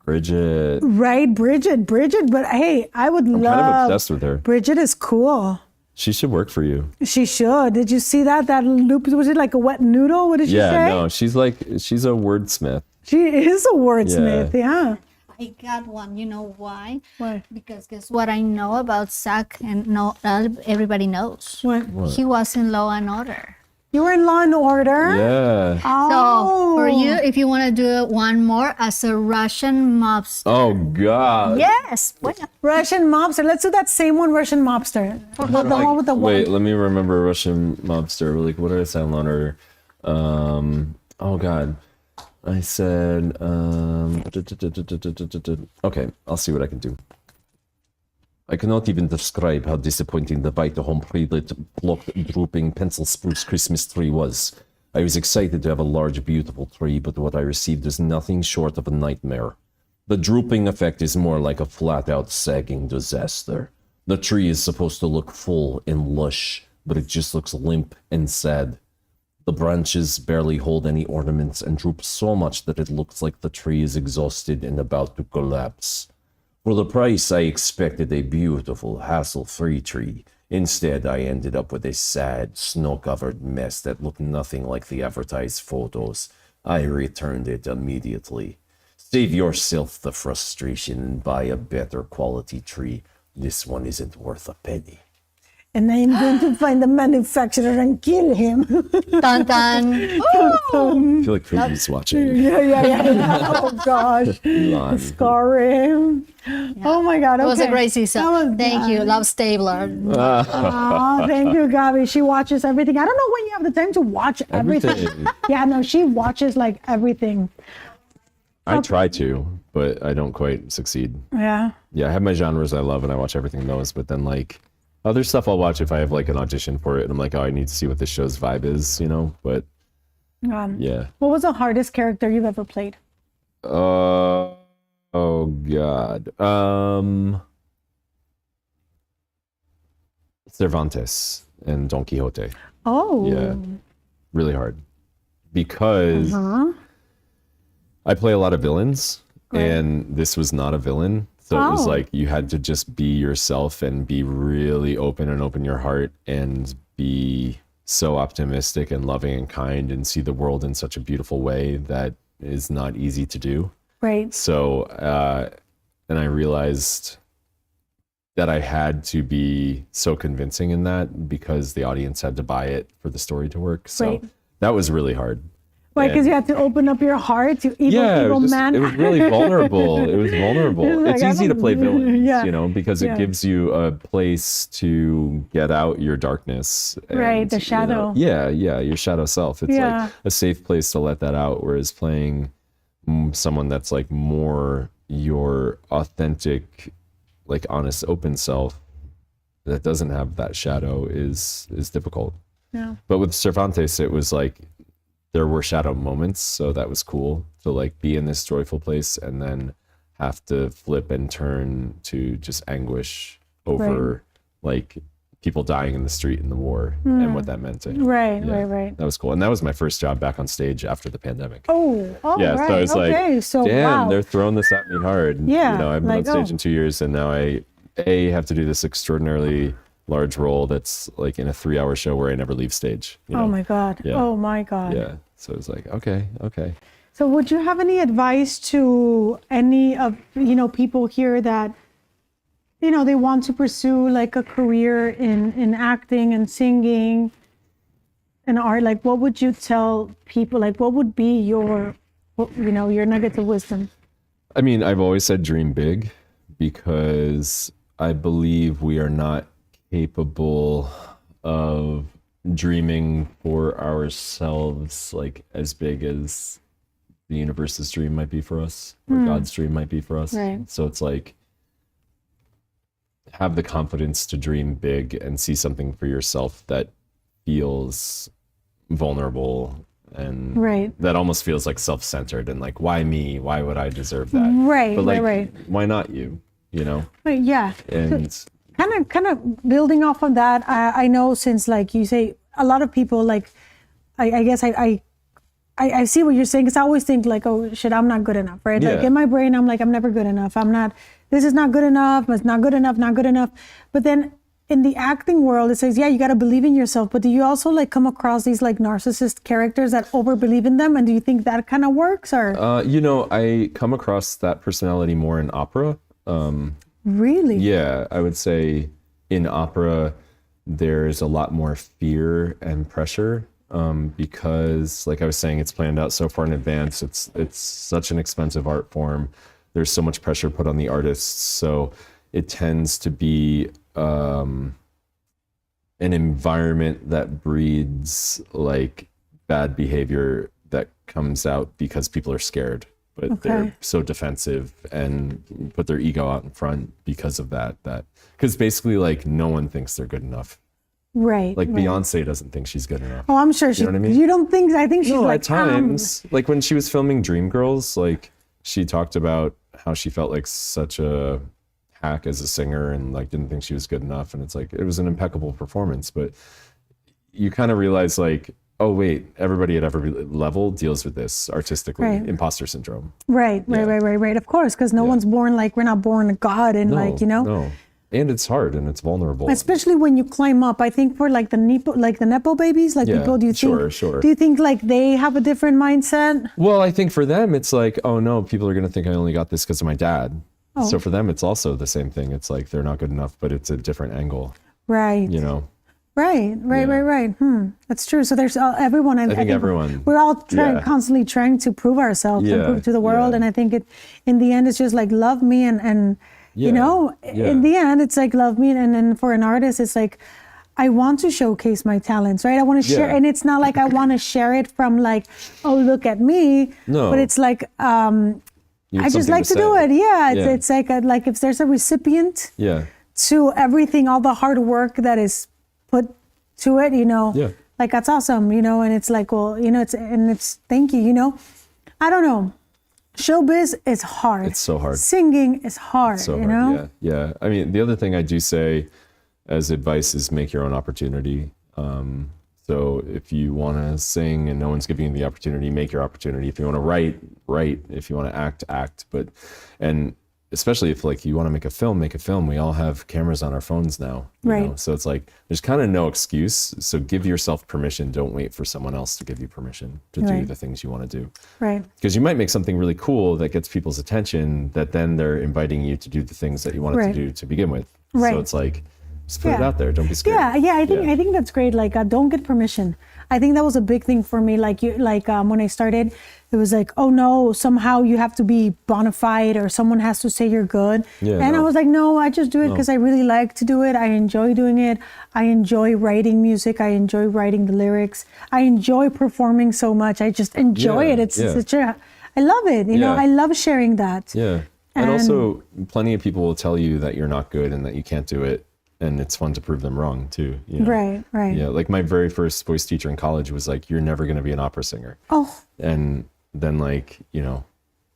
Bridget.
Right, Bridget, but hey, I would
I'm
love.
kind of obsessed with her.
Bridget is cool.
She should work for you.
She should. Did you see that? That loop, was it like a wet noodle? What did she say?
Yeah, no, she's a wordsmith.
She is a wordsmith, yeah.
I got one. You know why?
Why?
Because guess what I know about Zach and everybody knows.
What?
He was in Law and Order.
You were in Law and Order?
Yeah.
Oh.
So for you, if you want to do one more as a Russian mobster.
Oh, God.
Yes. Bueno.
Russian mobster. Let's do that same one, Russian mobster. The one with the
Wait,
one.
let me remember Russian mobster. Like, what did I say on Order? Oh, God. I said, okay, I'll see what I can do. I cannot even describe how disappointing the bite-to-home pre-lit, blocked, drooping pencil spruce Christmas tree was. I was excited to have a large, beautiful tree, but what I received is nothing short of a nightmare. The drooping effect is more like a flat-out sagging disaster. The tree is supposed to look full and lush, but it just looks limp and sad. The branches barely hold any ornaments and droop so much that it looks like the tree is exhausted and about to collapse. For the price, I expected a beautiful, hassle-free tree. Instead, I ended up with a sad, snow-covered mess that looked nothing like the advertised photos. I returned it immediately. Save yourself the frustration and buy a better quality tree. This one isn't worth a penny.
And I am going to find the manufacturer and kill him.
Dun dun.
I feel like Phoebe's watching.
Yeah. Oh gosh.
Elon.
Scar him. Oh my God.
It was a
okay.
great season.
That was
Thank you. Love Stabler.
Oh, thank you, Gabi. She watches everything. I don't know when you have the time to watch everything. Yeah, no, she watches like everything.
I try to, but I don't quite succeed.
Yeah.
Yeah, I have my genres I love and I watch everything in those, but then like other stuff I'll watch if I have like an audition for it and I'm like, oh, I need to see what this show's vibe is, you know? But yeah.
What was the hardest character you've ever played?
Oh God. Cervantes and Don Quixote.
Oh.
Yeah. Really hard. Because I play a lot of villains and this was not a villain. So it was like you had to just be yourself and be really open and open your heart and be so optimistic and loving and kind and see the world in such a beautiful way that is not easy to do.
Right.
So, and I realized that I had to be so convincing in that because the audience had to buy it for the story to work. So that was really hard.
Why? Because you had to open up your heart to evil man.
It was really vulnerable. It was vulnerable.
It's like,
It's easy to play villains,
yeah.
you know, because it gives you a place to get out your darkness. And,
Right, the
you know,
shadow.
yeah, your shadow self. It's like a safe place to let that out. Whereas playing someone that's like more your authentic, like honest, open self that doesn't have that shadow is difficult.
Yeah.
But with Cervantes, it was like there were shadow moments, so that was cool to like be in this joyful place and then have to flip and turn to just anguish over like people dying in the street in the war and what that meant to him.
Right.
That was cool. And that was my first job back on stage after the pandemic.
Oh,
yeah,
right.
so I was like,
so
damn, they're throwing this at me hard.
Yeah,
You know, I've been
like,
on stage in 2 years and now I have to do this extraordinarily large role that's like in a 3-hour show where I never leave stage. You know?
Oh my God.
Yeah.
Oh my God.
Yeah. So it was like, okay.
So would you have any advice to any of, people here that, they want to pursue like a career in acting and singing and art? Like, what would you tell people? Like, what would be your nuggets of wisdom?
I mean, I've always said dream big because I believe we are not capable of dreaming for ourselves like as big as the universe's dream might be for us or God's dream might be for us.
Right.
So it's like have the confidence to dream big and see something for yourself that feels vulnerable and that almost feels like self-centered and like, why me? Why would I deserve that?
Right.
But like,
right.
why not you? You know?
Right, yeah.
And
Kind of building off on that, I know since like you say, a lot of people like, I guess I see what you're saying because I always think like, oh shit, I'm not good enough, right?
Yeah.
Like in my brain, I'm like, I'm never good enough. This is not good enough. It's not good enough, not good enough. But then in the acting world, it says, yeah, you got to believe in yourself. But do you also like come across these like narcissist characters that over believe in them? And do you think that kind of works or?
I come across that personality more in opera.
Really?
Yeah, I would say in opera, there's a lot more fear and pressure because, like I was saying, it's planned out so far in advance. It's such an expensive art form. There's so much pressure put on the artists. So it tends to be an environment that breeds like bad behavior that comes out because people are scared, but they're so defensive and put their ego out in front because of that because basically like no one thinks they're good enough.
Right.
Like Beyonce doesn't think she's good enough.
Oh, I'm sure she.
You know what I mean?
You don't think? I think she's
No,
like
at times, like when she was filming Dreamgirls, like she talked about how she felt like such a hack as a singer and like didn't think she was good enough. And it's like, it was an impeccable performance, but you kind of realize like, oh wait, everybody at every level deals with this artistically, imposter syndrome.
Right. Of course, because no one's born like, we're not born a god and like, you know.
No. And it's hard and it's vulnerable.
Especially when you climb up. I think for like the Nepo babies, like people, do you think?
Sure.
Do you think like they have a different mindset?
Well, I think for them, it's like, oh no, people are going to think I only got this because of my dad.
Oh.
So for them, it's also the same thing. It's like, they're not good enough, but it's a different angle.
Right.
You know?
Right. That's true. So there's everyone. I think
everyone.
We're all constantly trying to prove ourselves and prove to the world. And I think in the end, it's just like, love me and you know, in the end, it's like, love me. And then for an artist, it's like, I want to showcase my talents, right? I want to share. And it's not like I want to share it from like, oh, look at me.
No.
But it's like, I just like to do it. Yeah. It's like if there's a recipient to everything, all the hard work that is put to it, you know, like that's awesome, you know, and it's like, well, you know, it's thank you, you know, I don't know. Showbiz is hard.
It's so hard.
Singing is hard,
so
you
hard.
know?
Yeah. I mean, the other thing I do say as advice is make your own opportunity. So if you want to sing and no one's giving you the opportunity, make your opportunity. If you want to write. If you want to act. And especially if like you want to make a film. We all have cameras on our phones now. You know? So it's like, there's kind of no excuse. So give yourself permission. Don't wait for someone else to give you permission to do the things you want to do.
Right.
Because you might make something really cool that gets people's attention that then they're inviting you to do the things that you wanted to do to begin with.
Right.
So it's like, just put it out there. Don't be scared.
I think that's great. Like, don't get permission. I think that was a big thing for me. Like when I started, it was like, oh no, somehow you have to be bona fide or someone has to say you're good. I was like, no, I just do it because I really like to do it. I enjoy doing it. I enjoy writing music. I enjoy writing the lyrics. I enjoy performing so much. I just enjoy it. It's such I love it. You know, I love sharing that.
Yeah. And also plenty of people will tell you that you're not good and that you can't do it. And it's fun to prove them wrong too. You know? Right. Yeah. Like my very first voice teacher in college was like, you're never going to be an opera singer. Oh. And then like, you know,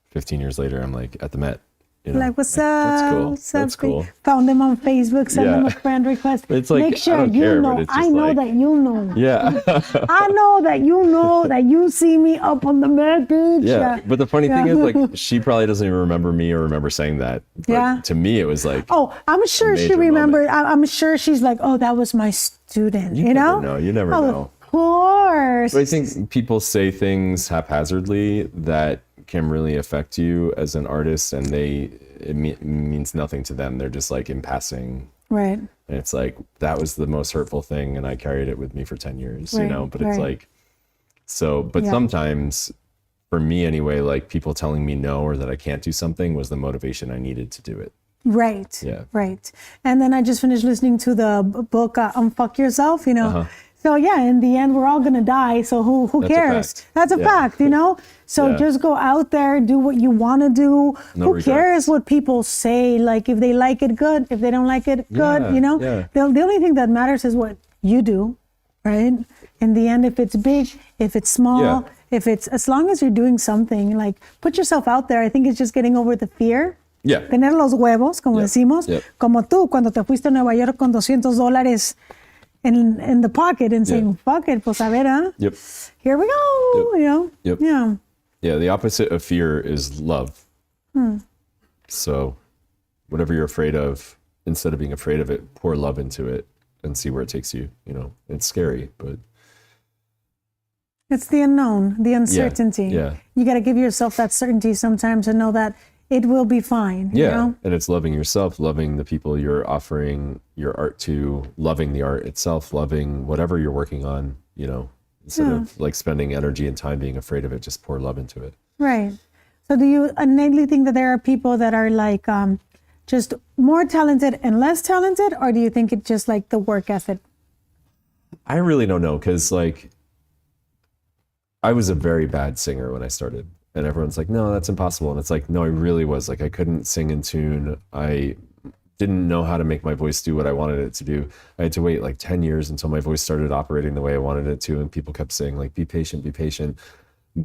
15 years later, I'm like at the Met. You know,
like, what's up?
That's cool.
Found them on Facebook, send them a friend request.
It's like,
make sure
I don't
you
care,
know.
but it's
I
just
know
like,
that you know.
Yeah.
I know that you see me up on the Met, bitch.
Yeah. But the funny thing is, like, she probably doesn't even remember me or remember saying that. But to me, it was like,
oh, I'm sure she remembered. I'm sure she's like, oh, that was my student. You know?
Never know. You never know.
Of course.
But I think people say things haphazardly that can really affect you as an artist, and it means nothing to them. They're just like in passing. Right. And it's like, that was the most hurtful thing, and I carried it with me for 10 years, you know? But it's like, so, but sometimes, for me anyway, like people telling me no or that I can't do something was the motivation I needed to do it.
Right. Yeah. Right. And then I just finished listening to the book, Unfuck Yourself, you know? So yeah, in the end, we're all gonna die. So who cares? That's a fact, you know. So just go out there, do what you want to do. Who cares what people say? Like if they like it, good. If they don't like it, good. You know. The only thing that matters is what you do, right? In the end, if it's big, if it's small, if it's as long as you're doing something, like put yourself out there. I think it's just getting over the fear. Tener los huevos, como decimos, como tú cuando te fuiste a Nueva York con $200 in the pocket and saying, fuck it, pues a ver, huh? Here we go, you know?
Yeah, the opposite of fear is love. So whatever you're afraid of, instead of being afraid of it, pour love into it and see where it takes you, you know? It's scary, but...
It's the unknown, the uncertainty. You got to give yourself that certainty sometimes and know that it will be fine. You know?
And it's loving yourself, loving the people you're offering your art to, loving the art itself, loving whatever you're working on, you know, instead of like spending energy and time being afraid of it, just pour love into it.
Right. So do you innately think that there are people that are like just more talented and less talented, or do you think it's just like the work ethic?
I really don't know, because like I was a very bad singer when I started, and everyone's like, no, that's impossible. And it's like, no, I really was. Like, I couldn't sing in tune. I didn't know how to make my voice do what I wanted it to do. I had to wait like 10 years until my voice started operating the way I wanted it to. And people kept saying like, be patient, be patient.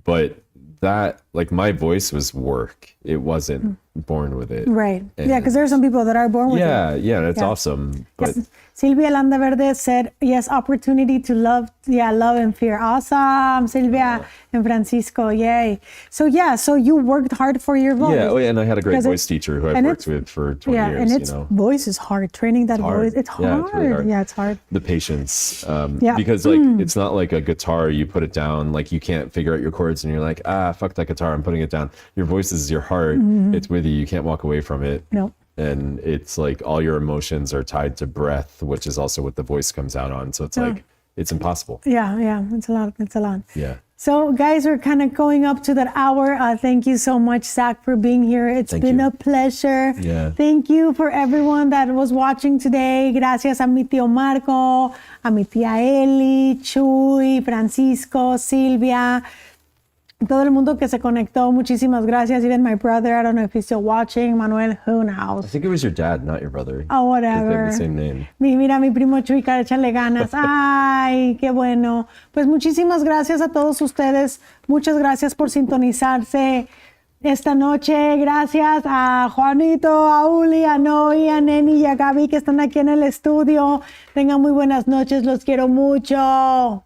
But that, like, my voice was work. It wasn't born with it.
Right.
And
Yeah, because there are some people that are born with it.
yeah, it's
Yeah.
awesome. But
Yes. Silvia Landaverde said, yes, opportunity to love, love and fear. Awesome, Silvia and Francisco, yay. So you worked hard for your voice.
yeah, and I had a great
Because
voice teacher who I've
and
worked
it's-
with for 20
Yeah,
years,
and its voice is hard. Training that
hard.
voice, it's
Yeah,
hard.
it's really hard.
Yeah, it's hard.
The patience.
Yeah.
Because like, it's not like a guitar, you put it down, like you can't figure out your chords and you're like, fuck that guitar, I'm putting it down. Your voice is your heart. It's with you. You can't walk away from it.
No.
And it's like all your emotions are tied to breath, which is also what the voice comes out on. So it's like, it's impossible.
Yeah, it's a lot. It's a lot.
Yeah.
So, guys, we're kind of going up to that hour. Thank you so much, Zach, for being here. It's
Thank
been
you.
a pleasure.
Yeah.
Thank you for everyone that was watching today. Gracias a mi tío Marco, a mi tía Eli, Chuy, Francisco, Silvia, todo el mundo que se conectó. Muchísimas gracias. Even my brother, I don't know if he's still watching. Manuel, who
I
knows?
think it was your dad, not your brother.
Oh,
'Cause they
whatever.
have the same name.
Mira, mi primo Chuy, échale ganas. Ay, qué bueno. Pues muchísimas gracias a todos ustedes. Muchas gracias por sintonizarse esta noche. Gracias a Juanito, a Uli, a Noy, a Neni y a Gaby que están aquí en el estudio. Tengan muy buenas noches. Los quiero mucho.